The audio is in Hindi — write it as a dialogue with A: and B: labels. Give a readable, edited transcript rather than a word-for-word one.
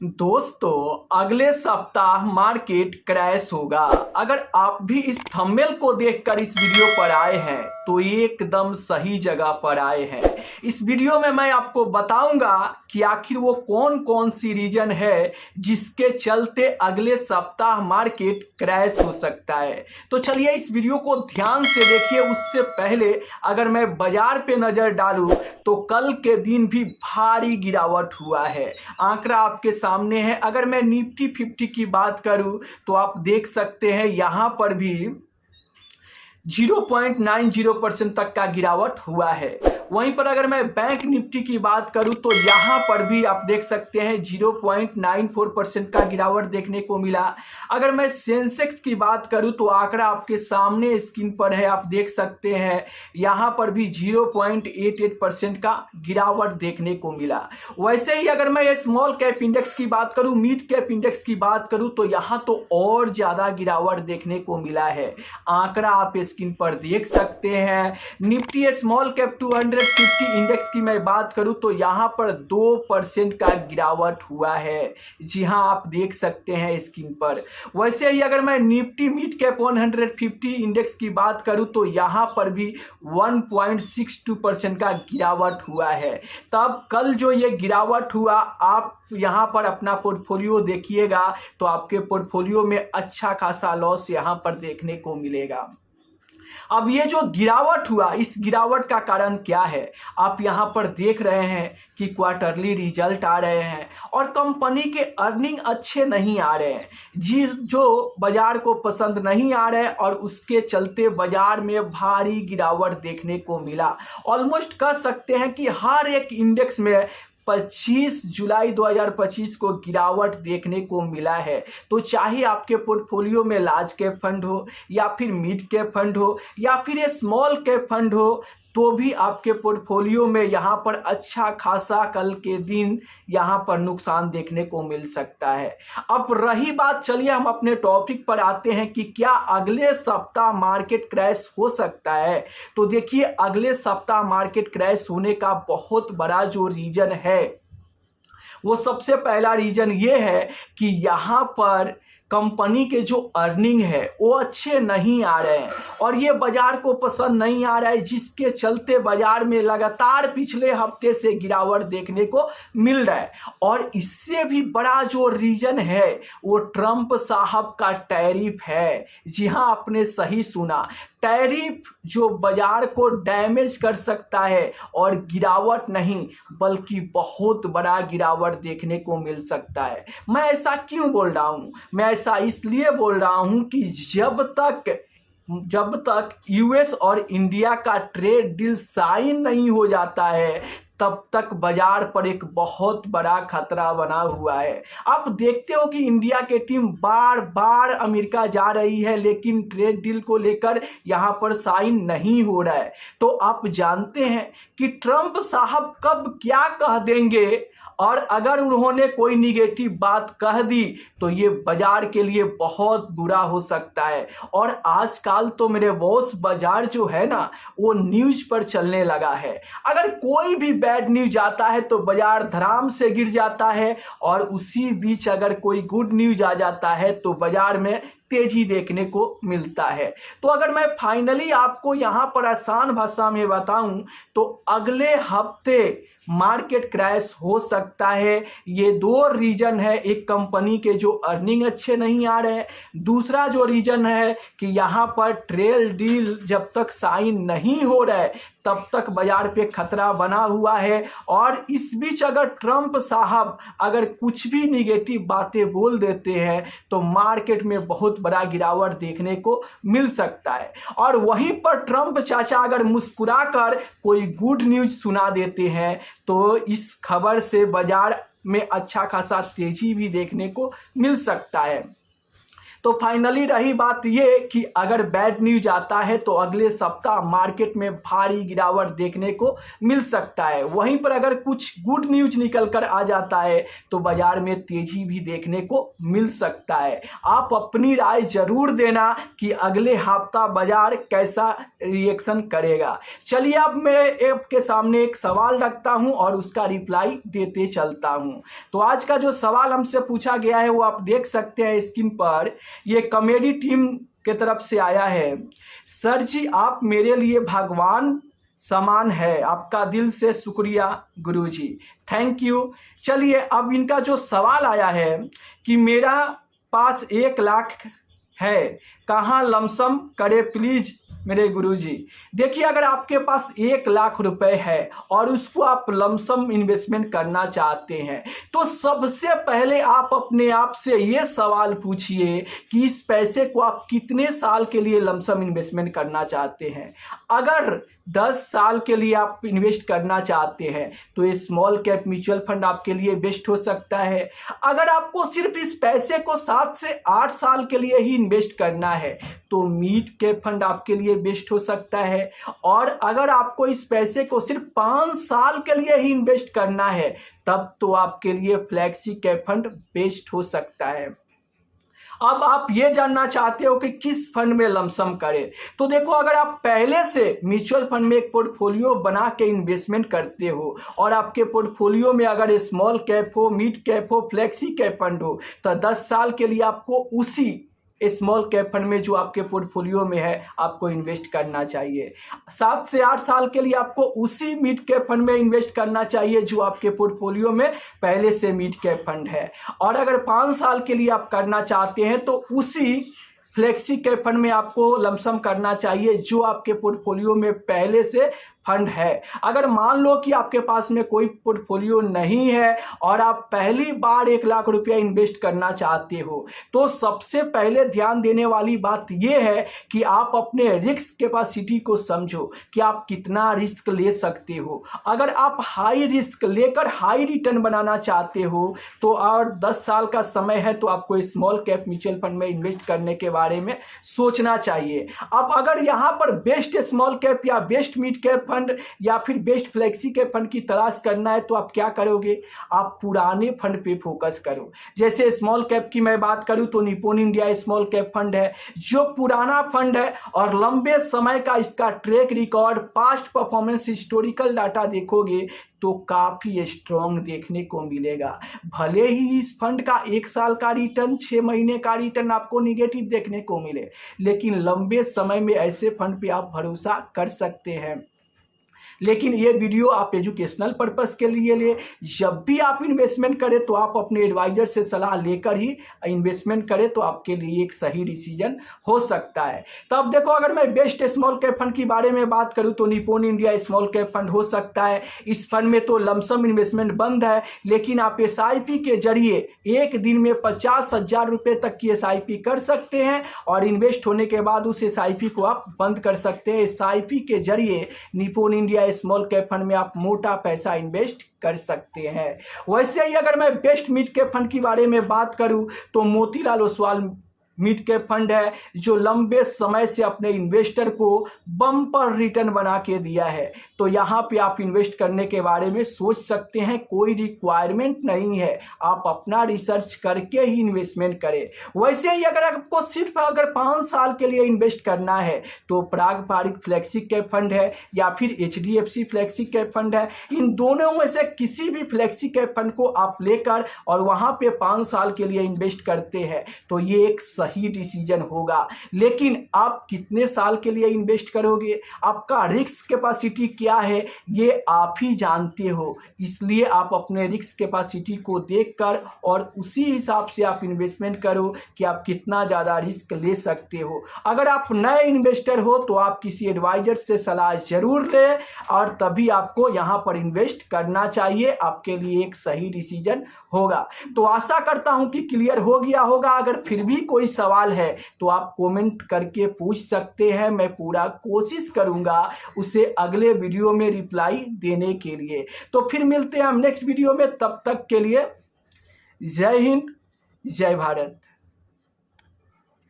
A: दोस्तों, अगले सप्ताह मार्केट क्रैश होगा। अगर आप भी इस थंबनेल को देखकर इस वीडियो पर आए हैं तो एकदम सही जगह पर आए हैं। इस वीडियो में मैं आपको बताऊंगा कि आखिर वो कौन कौन सी रीजन है जिसके चलते अगले सप्ताह मार्केट क्रैश हो सकता है। तो चलिए इस वीडियो को ध्यान से देखिए। उससे पहले अगर मैं बाजार पे नजर डालूं तो कल के दिन भी भारी गिरावट हुआ है। आंकड़ा आपके सामने है। अगर मैं निफ्टी 50 की बात करूं तो आप देख सकते हैं यहां पर भी 0.90% तक का गिरावट हुआ है। वहीं पर अगर मैं बैंक निफ्टी की बात करूं तो यहां पर भी आप देख सकते हैं 0.94% का गिरावट देखने को मिला। अगर मैं सेंसेक्स की बात करूं तो आंकड़ा आपके सामने स्क्रीन पर है, आप देख सकते हैं यहां पर भी 0.88% का गिरावट देखने को मिला। वैसे ही अगर मैं स्मॉल कैप इंडेक्स की बात करूं, मिड कैप इंडेक्स की बात करूं तो यहां तो और ज्यादा गिरावट देखने को मिला है। आंकड़ा आप स्क्रीन पर देख सकते हैं। निफ्टी स्मॉल कैप 250 इंडेक्स की मैं बात करूं तो यहां पर 2% का गिरावट हुआ है। जी हां, आप देख सकते हैं स्क्रीन पर। वैसे ही अगर मैं निफ्टी मिड कैप 150 इंडेक्स की बात करूं तो यहां पर भी 1.62% का गिरावट हुआ है। तब कल जो ये गिरावट हुआ, आप यहां पर अपना पोर्टफोलियो देखिएगा तो आपके पोर्टफोलियो में अच्छा खासा लॉस यहां पर देखने को मिलेगा। अब ये जो गिरावट हुआ, इस गिरावट का कारण क्या है? आप यहां पर देख रहे हैं कि क्वार्टरली रिजल्ट आ रहे हैं और कंपनी के अर्निंग अच्छे नहीं आ रहे हैं, जो बाजार को पसंद नहीं आ रहे हैं और उसके चलते बाजार में भारी गिरावट देखने को मिला। ऑलमोस्ट कह सकते हैं कि हर एक इंडेक्स में 25 जुलाई 2025 को गिरावट देखने को मिला है। तो चाहे आपके पोर्टफोलियो में लार्ज कैप फंड हो या फिर मिड कैप फंड हो या फिर ये स्मॉल कैप फंड हो, तो भी आपके पोर्टफोलियो में यहाँ पर अच्छा खासा कल के दिन यहाँ पर नुकसान देखने को मिल सकता है। अब रही बात, चलिए हम अपने टॉपिक पर आते हैं कि क्या अगले सप्ताह मार्केट क्रैश हो सकता है। तो देखिए, अगले सप्ताह मार्केट क्रैश होने का बहुत बड़ा जो रीजन है वो सबसे पहला रीजन ये है कि यहाँ पर कंपनी के जो अर्निंग है वो अच्छे नहीं आ रहे हैं और ये बाजार को पसंद नहीं आ रहा है, जिसके चलते बाजार में लगातार पिछले हफ्ते से गिरावट देखने को मिल रहा है। और इससे भी बड़ा जो रीजन है वो ट्रंप साहब का टैरिफ है। जी हाँ, आपने सही सुना, टैरिफ जो बाजार को डैमेज कर सकता है और गिरावट नहीं बल्कि बहुत बड़ा गिरावट देखने को मिल सकता है। मैं ऐसा क्यों बोल रहा हूं? मैं ऐसा इसलिए बोल रहा हूं कि जब तक यूएस और इंडिया का ट्रेड डील साइन नहीं हो जाता है तब तक बाजार पर एक बहुत बड़ा खतरा बना हुआ है। आप देखते हो कि इंडिया की टीम बार बार अमेरिका जा रही है लेकिन ट्रेड डील को लेकर यहां पर साइन नहीं हो रहा है। तो आप जानते हैं कि ट्रंप साहब कब क्या कह देंगे और अगर उन्होंने कोई निगेटिव बात कह दी तो ये बाजार के लिए बहुत बुरा हो सकता है। और आजकल तो मेरे बॉस, बाजार जो है ना वो न्यूज पर चलने लगा है। अगर कोई भी बैड न्यूज आता है तो बाजार धड़ाम से गिर जाता है और उसी बीच अगर कोई गुड न्यूज आ जाता है तो बाजार में तेजी देखने को मिलता है। तो अगर मैं फाइनली आपको यहां पर आसान भाषा में बताऊं तो अगले हफ्ते मार्केट क्रैश हो सकता है। ये दो रीजन है, एक कंपनी के जो अर्निंग अच्छे नहीं आ रहे हैं, दूसरा जो रीजन है कि यहाँ पर ट्रेड डील जब तक साइन नहीं हो रहा है तब तक बाजार पे खतरा बना हुआ है। और इस बीच अगर ट्रंप साहब अगर कुछ भी निगेटिव बातें बोल देते हैं तो मार्केट में बहुत बड़ा गिरावट देखने को मिल सकता है। और वहीं पर ट्रंप चाचा अगर मुस्कुराकर कोई गुड न्यूज सुना देते हैं तो इस खबर से बाजार में अच्छा खासा तेजी भी देखने को मिल सकता है। तो फाइनली रही बात ये कि अगर बैड न्यूज आता है तो अगले सप्ताह मार्केट में भारी गिरावट देखने को मिल सकता है। वहीं पर अगर कुछ गुड न्यूज निकल कर आ जाता है तो बाजार में तेजी भी देखने को मिल सकता है। आप अपनी राय जरूर देना कि अगले हफ्ता बाजार कैसा रिएक्शन करेगा। चलिए अब मैं आपके सामने एक सवाल रखता हूं और उसका रिप्लाई देते चलता हूं। तो आज का जो सवाल हमसे पूछा गया है वो आप देख सकते हैं स्क्रीन पर। ये कॉमेडी टीम के तरफ से आया है। सर जी आप मेरे लिए भगवान समान है, आपका दिल से शुक्रिया गुरुजी, थैंक यू। चलिए अब इनका जो सवाल आया है कि मेरा पास 1 लाख है, कहाँ लमसम करे प्लीज मेरे गुरुजी। देखिए अगर आपके पास 1 लाख रुपए है और उसको आप लमसम इन्वेस्टमेंट करना चाहते हैं तो सबसे पहले आप अपने आप से ये सवाल पूछिए कि इस पैसे को आप कितने साल के लिए लमसम इन्वेस्टमेंट करना चाहते हैं। अगर 10 साल के लिए आप इन्वेस्ट करना चाहते हैं तो ये स्मॉल कैप म्यूचुअल फंड आपके लिए बेस्ट हो सकता है। अगर आपको सिर्फ इस पैसे को 7 से 8 साल के लिए ही इन्वेस्ट करना है तो मिड कैप फंड आपके लिए बेस्ट हो सकता है। और अगर आपको इस पैसे को सिर्फ 5 साल के लिए ही इन्वेस्ट करना है तब तो आपके लिए फ्लेक्सी कैप फंड बेस्ट हो सकता है। अब आप ये जानना चाहते हो कि किस फंड में लमसम करें, तो देखो अगर आप पहले से म्यूचुअल फंड में एक पोर्टफोलियो बना के इन्वेस्टमेंट करते हो और आपके पोर्टफोलियो में अगर स्मॉल कैप हो, मिड कैप हो, फ्लेक्सी कैप फंड हो तो 10 साल के लिए आपको उसी स्मॉल कैप फंड में जो आपके पोर्टफोलियो में है आपको इन्वेस्ट करना चाहिए। 7 से 8 साल के लिए आपको उसी मिड कैप फंड में इन्वेस्ट करना चाहिए जो आपके पोर्टफोलियो में पहले से मिड कैप फंड है। और अगर 5 साल के लिए आप करना चाहते हैं तो उसी फ्लेक्सी कैप फंड में आपको लमसम करना चाहिए जो आपके पोर्टफोलियो में पहले से फंड है। अगर मान लो कि आपके पास में कोई पोर्टफोलियो नहीं है और आप पहली बार 1 लाख रुपया इन्वेस्ट करना चाहते हो तो सबसे पहले ध्यान देने वाली बात यह है कि आप अपने रिस्क कैपेसिटी को समझो कि आप कितना रिस्क ले सकते हो। अगर आप हाई रिस्क लेकर हाई रिटर्न बनाना चाहते हो तो और 10 साल का समय है तो आपको स्मॉल कैप म्यूचुअल फंड में इन्वेस्ट करने के बारे में सोचना चाहिए। अब अगर यहाँ पर बेस्ट स्मॉल कैप या बेस्ट मिड कैप फंड या फिर बेस्ट फ्लेक्सी के फंड की तलाश करना है तो आप क्या करोगे, आप पुराने फंड पे फोकस करो। जैसे स्मॉल कैप की मैं बात करूं तो Nippon India small cap fund है जो पुराना फंड है और लंबे समय का इसका track record, past performance, historical data देखोगे तो काफी स्ट्रॉन्ग देखने को मिलेगा। भले ही इस फंड का 1 साल का रिटर्न, 6 महीने का रिटर्न आपको निगेटिव देखने को मिले, लेकिन लंबे समय में ऐसे फंड पे आप भरोसा कर सकते हैं। लेकिन ये वीडियो आप एजुकेशनल पर्पस के लिए ले, जब भी आप इन्वेस्टमेंट करें तो आप अपने एडवाइजर से सलाह लेकर ही इन्वेस्टमेंट करें तो आपके लिए एक सही डिसीजन हो सकता है। तो अब देखो अगर मैं बेस्ट स्मॉल कैप फंड के बारे में बात करूं तो Nippon India small cap fund हो सकता है। इस फंड में तो लमसम इन्वेस्टमेंट बंद है, लेकिन आप SIP के जरिए एक दिन में 50,000 रुपये तक की SIP कर सकते हैं और इन्वेस्ट होने के बाद उस SIP को आप बंद कर सकते हैं। SIP के जरिए Nippon India small cap fund में आप मोटा पैसा इन्वेस्ट कर सकते हैं। वैसे ही अगर मैं बेस्ट मिड कैप फंड के बारे में बात करूं तो Motilal Oswal mid cap fund है जो लंबे समय से अपने इन्वेस्टर को बम्पर रिटर्न बना के दिया है। तो यहाँ पे आप इन्वेस्ट करने के बारे में सोच सकते हैं, कोई रिक्वायरमेंट नहीं है, आप अपना रिसर्च करके ही इन्वेस्टमेंट करें। वैसे ही अगर आपको सिर्फ अगर 5 साल के लिए इन्वेस्ट करना है तो पारंपरिक फ्लेक्सी कैप फंड है या फिर HDFC फ्लेक्सी कैप फंड है। इन दोनों में से किसी भी फ्लेक्सी कैप फंड को आप लेकर और वहाँ पे 5 साल के लिए इन्वेस्ट करते हैं तो ये एक सही डिसीजन होगा। लेकिन आप कितने साल के लिए इन्वेस्ट करोगे, आपका रिस्क कैपेसिटी क्या है, ये आप ही जानते हो। इसलिए आप अपने रिस्क कैपेसिटी को देखकर और उसी हिसाब से आप इन्वेस्टमेंट करो कि आप कितना ज़्यादा रिस्क ले सकते हो। अगर आप नए इन्वेस्टर हो तो आप किसी एडवाइजर से सलाह जरूर लें और तभी आपको यहाँ पर इन्वेस्ट करना चाहिए, आपके लिए एक सही डिसीजन होगा। तो आशा करता हूँ कि क्लियर हो गया होगा। अगर फिर भी कोई सवाल है तो आप कमेंट करके पूछ सकते हैं, मैं पूरा कोशिश करूंगा उसे अगले वीडियो में रिप्लाई देने के लिए। तो फिर मिलते हैं हम नेक्स्ट वीडियो में, तब तक के लिए जय हिंद, जय भारत।